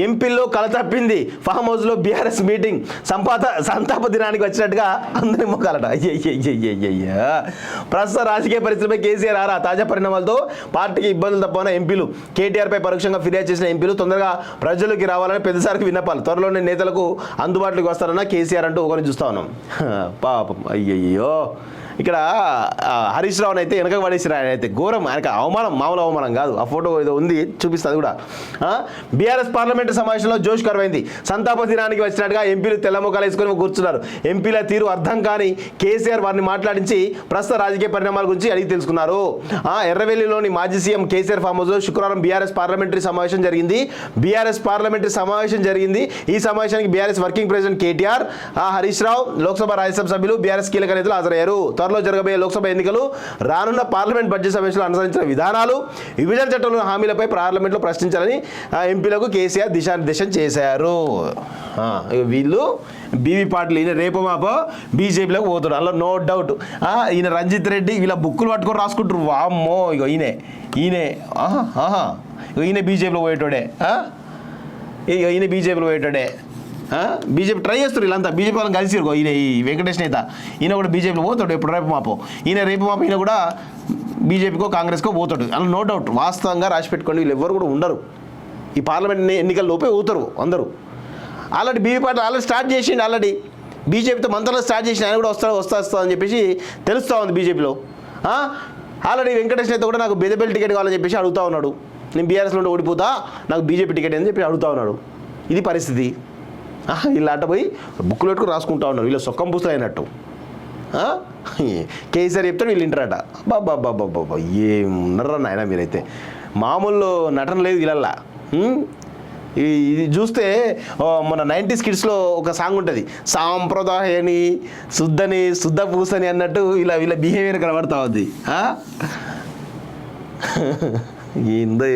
ఎంపీల్లో కల తప్పింది, ఫామ్ హౌస్లో బీఆర్ఎస్ మీటింగ్, సంతాప దినానికి వచ్చినట్టుగా అందరి ముఖాలట. అయ్యయ్యయ్యయ్యయ్యా, ప్రస్తుత రాజకీయ పరిస్థితిపై కేసీఆర్ ఆరా. తాజా పరిణామాలతో పార్టీకి ఇబ్బందులు తప్పన ఎంపీలు. కేటీఆర్పై పరోక్షంగా ఫిర్యాదు చేసిన ఎంపీలు తొందరగా ప్రజల్లోకి రావాలని పెద్దసారికి విన్నపాలు. త్వరలోనే నేతలకు అందుబాటులోకి వస్తారన్న కేసీఆర్ అంటూ ఒకరిని చూస్తా ఉన్నాం. పాపం అయ్యయ్యో. ఇక్కడ హరీష్ రావుని అయితే వెనక పడేసిరా. ఆయన అయితే ఘోరం, ఆయనకు అవమానం, మామూలు అవమానం కాదు. ఆ ఫోటో ఏదో ఉంది, చూపిస్తుంది కూడా. బీఆర్ఎస్ పార్లమెంటు సమావేశంలో జోష్ కరువైంది. సంతాప దినానికి వచ్చినట్టుగా ఎంపీలు తెల్లముఖాలు వేసుకొని కూర్చున్నారు. ఎంపీల తీరు అర్థం కాని కేసీఆర్ వారిని మాట్లాడించి ప్రస్తుత రాజకీయ పరిణామాల గురించి అడిగి తెలుసుకున్నారు. ఎర్రవెల్లిలోని మాజీ సీఎం కేసీఆర్ ఫామ్ హౌస్లో శుక్రవారం బీఆర్ఎస్ పార్లమెంటరీ సమావేశం జరిగింది. ఈ సమావేశానికి BRS working president KTR, Harish Rao, Lok Sabha Rajya Sabha సభ్యులు, బీఆర్ఎస్ కీలక నేతలు హాజరయ్యారు. త్వరలో జరగబోయే లోక్సభ ఎన్నికలు, రానున్న పార్లమెంట్ బడ్జెట్ సమావేశంలో అనుసరించిన విధానాలు, విభజన చట్టంలోని హామీలపై పార్లమెంట్లో ప్రశ్నించాలని ఎంపీలకు కేసీఆర్ దిశానిర్దేశం చేశారు. వీళ్ళు బీవీ పాటిల్ ఈయన రేపు మాపో బీజేపీలోకి పోతాడు, అందులో నో డౌట్. ఈయన రంజిత్ రెడ్డి వీళ్ళ బుక్కులు పట్టుకొని రాసుకుంటారు. వామ్మో, ఇగో ఈయన బీజేపీలో పోయేటోడే. ఈయన బీజేపీలో పోయేటోడే. బీజేపీ ట్రై చేస్తారు. వీళ్ళంతా బీజేపీ వాళ్ళని కలిసి ఈయన ఈ వెంకటేష్ నేత ఈయన కూడా బీజేపీలో పోతాడు. ఎప్పుడు రేపు మాపో ఈయన కూడా బీజేపీకో కాంగ్రెస్కో పోతాడు, అందులో నో డౌట్. వాస్తవంగా రాసి పెట్టుకోండి, వీళ్ళు ఎవరు కూడా ఉండరు. ఈ పార్లమెంట్ ఎన్నికల లోపే పోతారు అందరూ. Already B V Patil already start చేసిండు. ఆల్రెడీ బీజేపీతో మంత్రాలు స్టార్ట్ చేసిన ఆయన కూడా వస్తా అని చెప్పేసి తెలుస్తూ ఉంది బీజేపీలో. ఆల్రెడీ వెంకటేష్ నేత కూడా నాకు బెదబెల్ టికెట్ కావాలని చెప్పేసి అడుగుతా ఉన్నాడు. నేను బీఆర్ఎస్లో ఓడిపోతా, నాకు బీజేపీ టికెట్ అని చెప్పి అడుగుతా ఉన్నాడు. ఇది పరిస్థితి. వీళ్ళంట పోయి బుక్కులు పెట్టుకుని రాసుకుంటా ఉన్నారు. వీళ్ళు సొక్కం పూసలు అయినట్టు. కేసీఆర్ చెప్తాడు, వీళ్ళు వింటారట. బాబా ఏమున్నారా నాయన మీరైతే. మామూలు నటన లేదు వీళ్ళల్లా. ఇది చూస్తే మన 90s కిడ్స్లో ఒక సాంగ్ ఉంటుంది, సాంప్రదాయని శుద్ధ పూసని అన్నట్టు వీళ్ళ బిహేవియర్ కనబడతా ఉంది. ఏందో